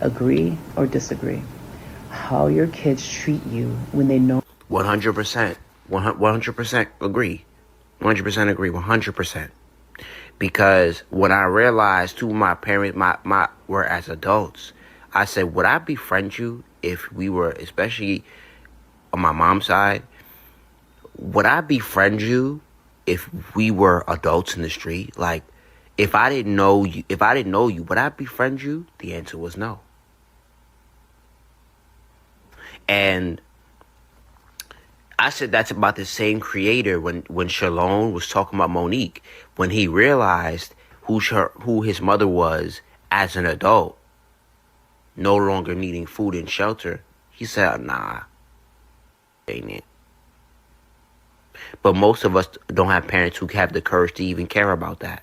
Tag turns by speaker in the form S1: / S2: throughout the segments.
S1: Agree or disagree? How your kids treat you when they know
S2: 100%. 100% agree. 100% agree. 100%. Because when I realized too, my parents, my were as adults, I said, would I befriend you if we were, especially on my mom's side, would I befriend you if we were adults in the street? Like, if I didn't know you, would I befriend you? The answer was no. And I said that's about the same creator when Shalone was talking about Monique, when he realized who his mother was as an adult, no longer needing food and shelter. He said, nah, ain't it. But most of us don't have parents who have the courage to even care about that.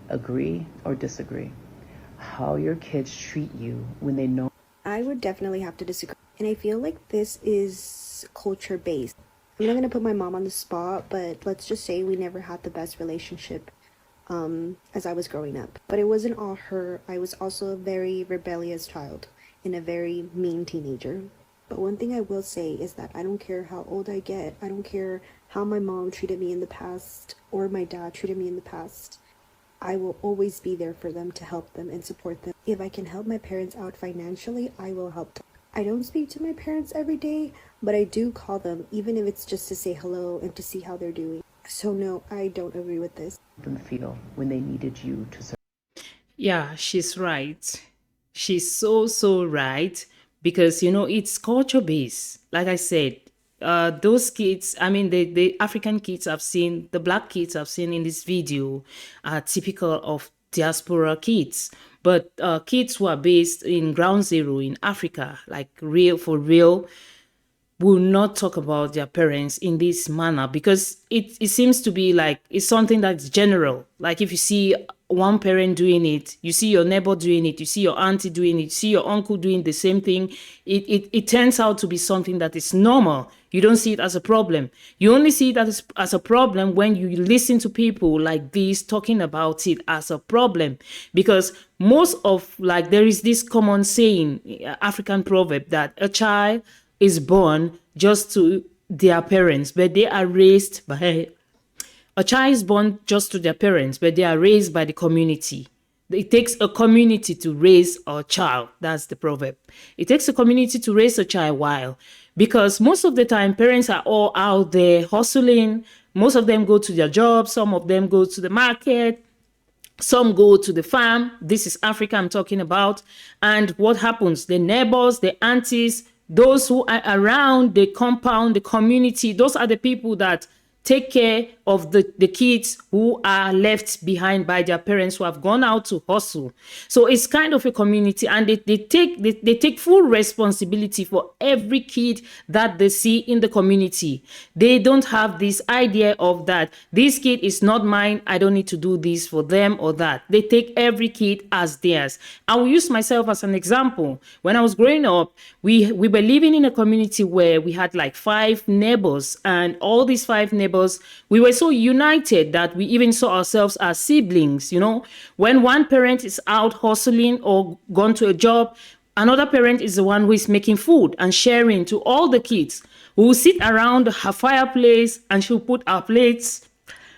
S1: agree or disagree? How your kids treat you when they know
S3: I would definitely have to disagree. And I feel like this is culture based. I'm not gonna put my mom on the spot, but let's just say we never had the best relationship as I was growing up. But it wasn't all her. I was also a very rebellious child and a very mean teenager. But one thing I will say is that I don't care how old I get. I don't care how my mom treated me in the past or my dad treated me in the past. I will always be there for them to help them and support them. If I can help my parents out financially, I will help them. I don't speak to my parents every day, but I do call them, even if it's just to say hello and to see how they're doing. So no, I don't agree with this.
S1: them feel when they needed you to survive.
S4: Yeah, she's right. She's so right because it's culture based. Like I said, those kids, I mean the African kids I've seen, the black kids I've seen in this video are typical of diaspora kids. But kids who are based in ground zero in Africa, like real for real, will not talk about their parents in this manner because it seems to be like it's something that's general. Like if you see one parent doing it, you see your neighbor doing it, you see your auntie doing it, you see your uncle doing the same thing, it turns out to be something that is normal. You don't see it as a problem. You only see it as a problem when you listen to people like this talking about it as a problem. Because most of, like, there is this common saying, African proverb, that a child is born just to their parents, but they are raised by a child is born just to their parents, but they are raised by the community. It takes a community to raise a child. That's the proverb. It takes a community to raise a child while, because most of the time parents are all out there hustling. Most of them go to their jobs. Some of them go to the market. Some go to the farm. This is Africa I'm talking about. And what happens? The neighbors, the aunties, those who are around the compound, the community, those are the people that take care of the kids who are left behind by their parents who have gone out to hustle. So it's kind of a community, and they take full responsibility for every kid that they see in the community. They don't have this idea of that this kid is not mine, I don't need to do this for them or that. They take every kid as theirs. I will use myself as an example. When I was growing up, we were living in a community where we had like 5 neighbors, and all these 5 neighbors, we were so united that we even saw ourselves as siblings. When one parent is out hustling or gone to a job, another parent is the one who is making food and sharing to all the kids. We will sit around her fireplace, and she'll put our plates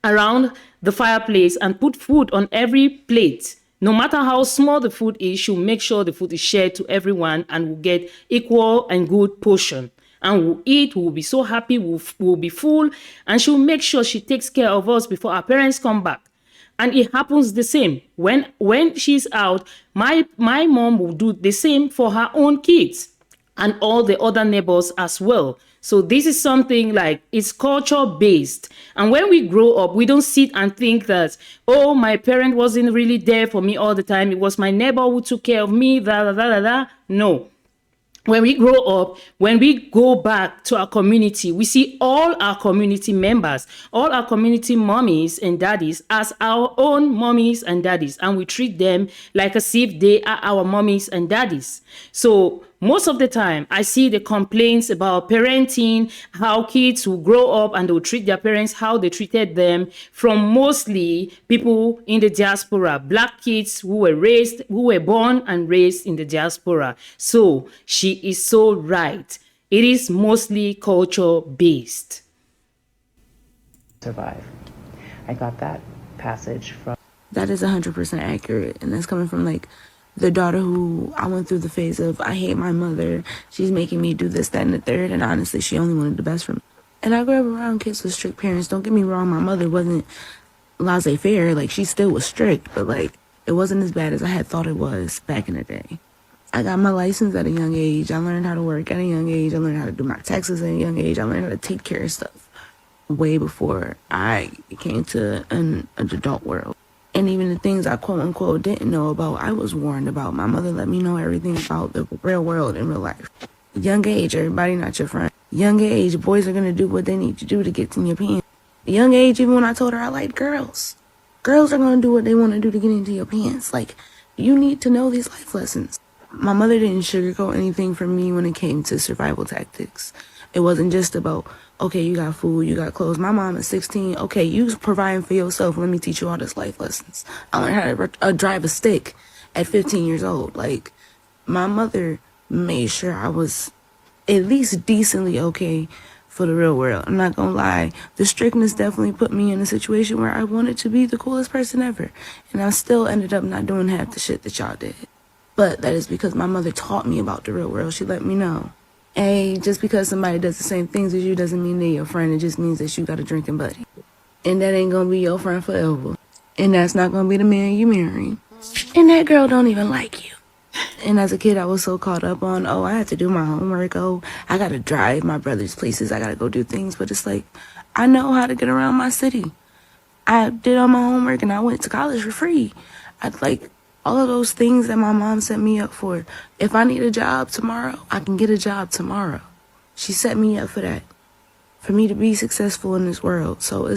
S4: around the fireplace and put food on every plate. No matter how small the food is, she'll make sure the food is shared to everyone and will get equal and good portion. And we'll eat, we'll be so happy, we'll be full, and she'll make sure she takes care of us before our parents come back. And it happens the same. When she's out, my mom will do the same for her own kids and all the other neighbors as well. So this is something like, it's culture based. And when we grow up, we don't sit and think that, oh, my parent wasn't really there for me all the time. It was my neighbor who took care of me, No. When we grow up, when we go back to our community, we see all our community members, all our community mommies and daddies as our own mommies and daddies, and we treat them like as if they are our mommies and daddies. So Most of the time, I see the complaints about parenting, how kids will grow up and they'll treat their parents how they treated them, from mostly people in the diaspora, black kids who were born and raised in the diaspora. So she is so right. It is mostly culture based.
S1: Survive. I got that passage from.
S5: That is 100% accurate, and that's coming from like the daughter who I went through the phase of I hate my mother, she's making me do this, that, and the third, and honestly she only wanted the best for me. And I grew up around kids with strict parents. Don't get me wrong, my mother wasn't laissez-faire, like she still was strict, but like it wasn't as bad as I had thought it was back in the day. I got my license at a young age. I learned how to work at a young age. I learned how to do my taxes at a young age. I learned how to take care of stuff way before I came to an adult world. And even the things I quote unquote didn't know about, I was warned about. My mother let me know everything about the real world in real life. Young age, everybody not your friend. Young age, boys are going to do what they need to do to get in your pants. Young age, even when I told her I liked girls. Girls are going to do what they want to do to get into your pants. Like, you need to know these life lessons. My mother didn't sugarcoat anything for me when it came to survival tactics. It wasn't just about, okay, you got food, you got clothes. My mom is 16. Okay, you providing for yourself. Let me teach you all these life lessons. I learned how to drive a stick at 15 years old. Like, my mother made sure I was at least decently okay for the real world. I'm not gonna lie. The strictness definitely put me in a situation where I wanted to be the coolest person ever. And I still ended up not doing half the shit that y'all did. But that is because my mother taught me about the real world. She let me know. Hey, just because somebody does the same things as you doesn't mean they're your friend. It just means that you got a drinking buddy. And that ain't gonna be your friend forever. And that's not gonna be the man you marry. And that girl don't even like you. And as a kid, I was so caught up on, oh, I have to do my homework. Oh, I gotta drive my brother's places. I gotta go do things. But it's like, I know how to get around my city. I did all my homework and I went to college for free. I'd like all of those things that my mom set me up for. If I need a job tomorrow, I can get a job tomorrow. She set me up for that, for me to be successful in this world. So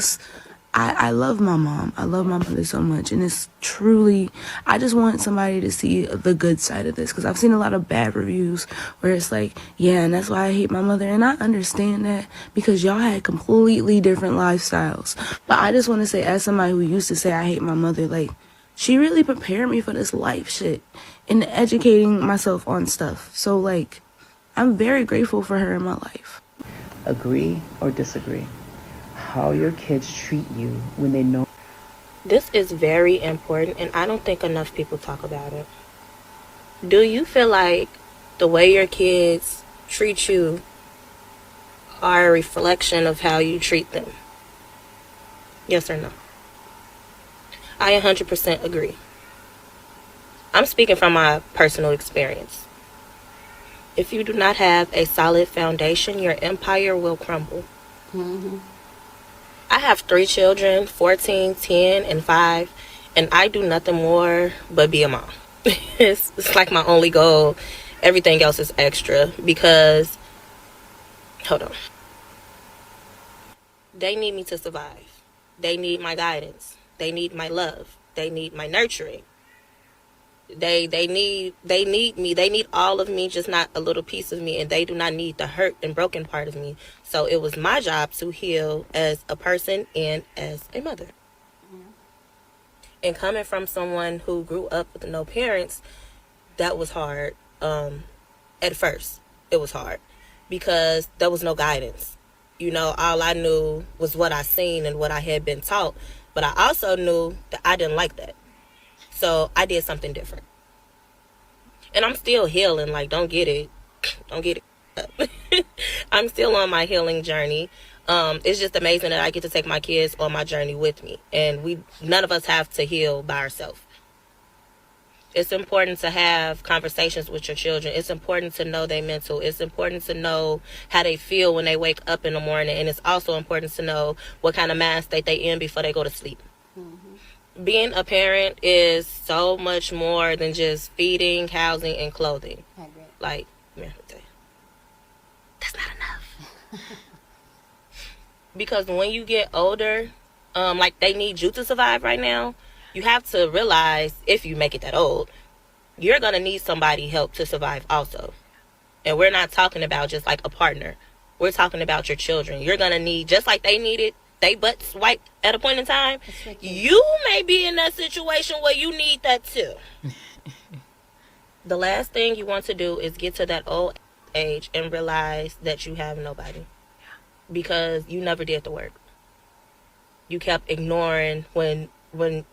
S5: I love my mom. I love my mother so much. And it's truly, I just want somebody to see the good side of this. Because I've seen a lot of bad reviews where it's like, yeah, and that's why I hate my mother. And I understand that because y'all had completely different lifestyles. But I just want to say, as somebody who used to say I hate my mother, like, she really prepared me for this life shit and educating myself on stuff. So, like, I'm very grateful for her in my life.
S1: Agree or disagree? How your kids treat you when they know.
S6: This is very important, and I don't think enough people talk about it. Do you feel like the way your kids treat you are a reflection of how you treat them? Yes or no? I 100% agree. I'm speaking from my personal experience. If you do not have a solid foundation, your empire will crumble.
S3: Mm-hmm.
S6: I have 3 children, 14, 10, and 5, and I do nothing more but be a mom. It's like my only goal. Everything else is extra because, hold on. They need me to survive. They need my guidance. They need my love. They need my nurturing. They need me. They need all of me, just not a little piece of me. And they do not need the hurt and broken part of me. So it was my job to heal as a person and as a mother. Mm-hmm. And coming from someone who grew up with no parents, that was hard. At first, it was hard because there was no guidance. You know, all I knew was what I seen and what I had been taught. But I also knew that I didn't like that. So I did something different. And I'm still healing. Like, don't get it. I'm still on my healing journey. It's just amazing that I get to take my kids on my journey with me. And none of us have to heal by ourselves. It's important to have conversations with your children. It's important to know their mental. It's important to know how they feel when they wake up in the morning. And it's also important to know what kind of mind state they in before they go to sleep. Mm-hmm. Being a parent is so much more than just feeding, housing, and clothing. I agree. Like, man, that's not enough. Because when you get older, like they need you to survive right now, you have to realize if you make it that old, you're going to need somebody help to survive also. And we're not talking about just like a partner. We're talking about your children. You're going to need, just like they needed they butts wiped at a point in time, you may be in that situation where you need that too. The last thing you want to do is get to that old age and realize that you have nobody. Because you never did the work. You kept ignoring when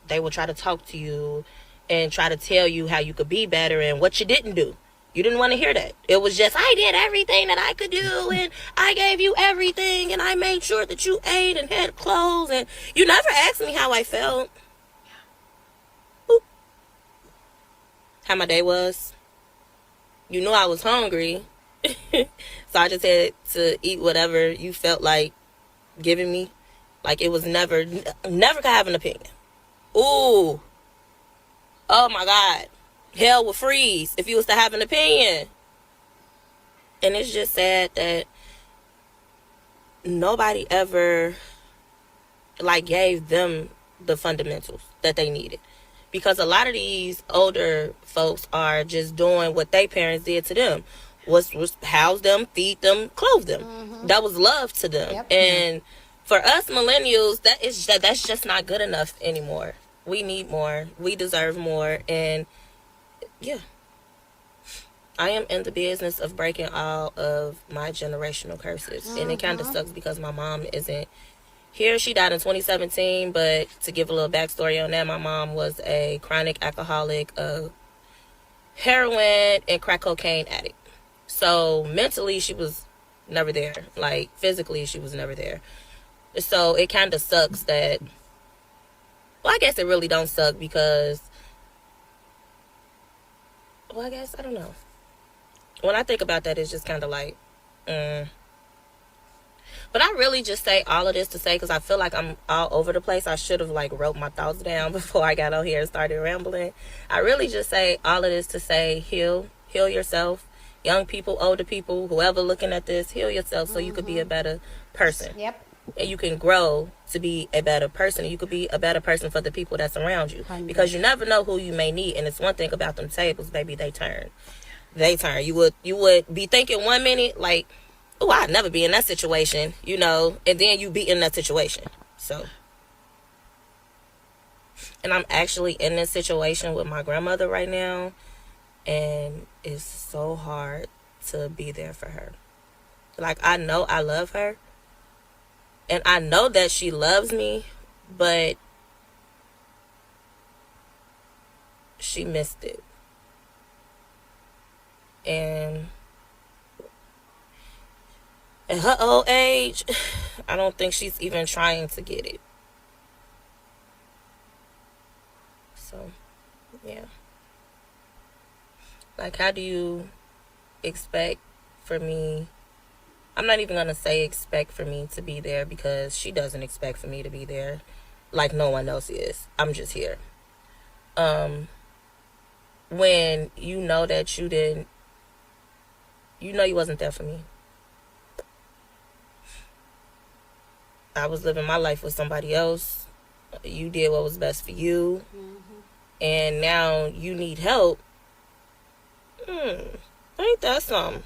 S6: they would try to talk to you and try to tell you how you could be better and what you didn't do. You didn't want to hear that. It was just, I did everything that I could do, and I gave you everything, and I made sure that you ate and had clothes, and you never asked me how I felt. Boop. How my day was. You knew I was hungry, so I just had to eat whatever you felt like giving me. Like, it was never could have an opinion. Ooh. Oh my God. Hell would freeze if you was to have an opinion. And it's just sad that nobody ever like gave them the fundamentals that they needed. Because a lot of these older folks are just doing what their parents did to them. Was house them, feed them, clothe them. Mm-hmm. That was love to them. Yep. And for us millennials, that's just not good enough anymore. We need more. We deserve more. And yeah, I am in the business of breaking all of my generational curses. And it kind of sucks because my mom isn't here. She died in 2017, but to give a little backstory on that, my mom was a chronic alcoholic, heroin and crack cocaine addict. So mentally, she was never there. Like, physically, she was never there. So it kind of sucks that, well, I guess it really don't suck because, well, I guess, I don't know. When I think about that, it's just kind of like, But I really just say all of this to say, because I feel like I'm all over the place. I should have, like, wrote my thoughts down before I got on here and started rambling. I really just say all of this to say, heal yourself. Young people, older people, whoever looking at this, heal yourself so you could be a better person. Yep. And you can grow to be a better person. You could be a better person for the people that's around you. 100. Because you never know who you may need. And it's one thing about them tables, baby, they turn. You would be thinking 1 minute, like, oh, I'd never be in that situation, you know, and then you be in that situation. So, and I'm actually in this situation with my grandmother right now, and it's so hard to be there for her. Like, I know I love her, and I know that she loves me, but she missed it. And at her old age, I don't think she's even trying to get it. So, yeah. Like, how do you expect for me? I'm not even going to say expect for me to be there, because she doesn't expect for me to be there like no one else is. I'm just here. When you know that you wasn't there for me. I was living my life with somebody else. You did what was best for you. Mm-hmm. And now you need help. Ain't that something?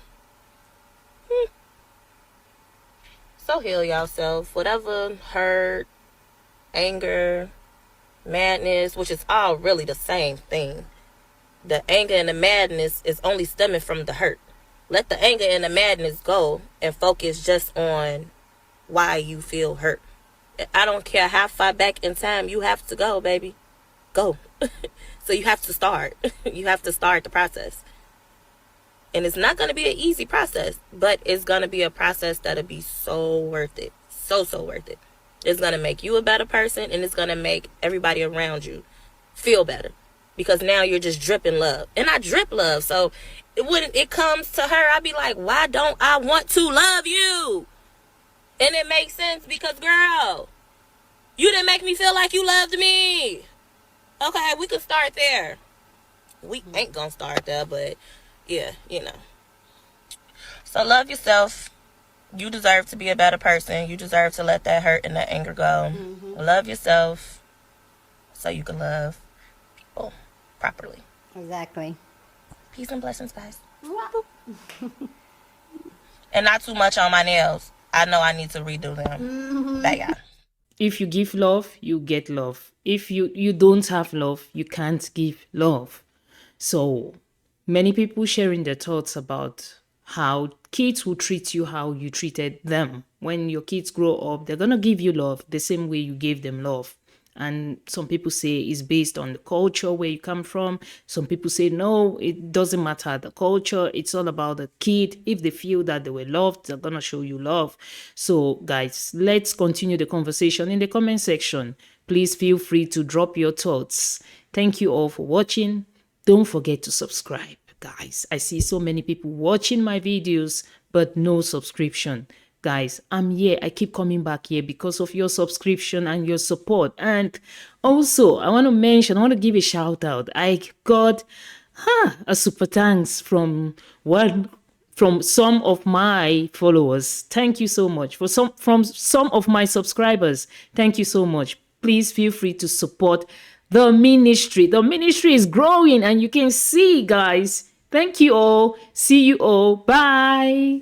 S6: So heal yourself. Whatever hurt, anger, madness, which is all really the same thing. The anger and the madness is only stemming from the hurt. Let the anger and the madness go and focus just on why you feel hurt. I don't care how far back in time you have to go, baby. Go. So you have to start. You have to start the process. And it's not going to be an easy process, but it's going to be a process that'll be so worth it. So worth it. It's going to make you a better person, and it's going to make everybody around you feel better. Because now you're just dripping love. And I drip love. So when it comes to her, I be like, why don't I want to love you? And it makes sense because, girl, you didn't make me feel like you loved me. Okay, we could start there. We ain't gonna start there, but yeah, you know. So love yourself. You deserve to be a better person. You deserve to let that hurt and that anger go. Mm-hmm. Love yourself so you can love people properly.
S7: Exactly.
S6: Peace and blessings, guys. And not too much on my nails. I know I need to redo them. Bye, y'all.
S4: If you give love, you get love. If you don't have love, you can't give love. So many people sharing their thoughts about how kids will treat you how you treated them. When your kids grow up, they're gonna give you love the same way you gave them love. And some people say it's based on the culture where you come from. Some people say no, it doesn't matter the culture. It's all about the kid. If they feel that they were loved, they're gonna show you love. So guys, let's continue the conversation in the comment section. Please feel free to drop your thoughts. Thank you all for watching. Don't forget to subscribe, guys. I see so many people watching my videos, but no subscription. Guys, I'm here. I keep coming back here because of your subscription and your support. And also, I want to give a shout out. I got a super thanks from some of my followers. Thank you so much. From some of my subscribers. Thank you so much. Please feel free to support the ministry. The ministry is growing and you can see, guys. Thank you all. See you all. Bye.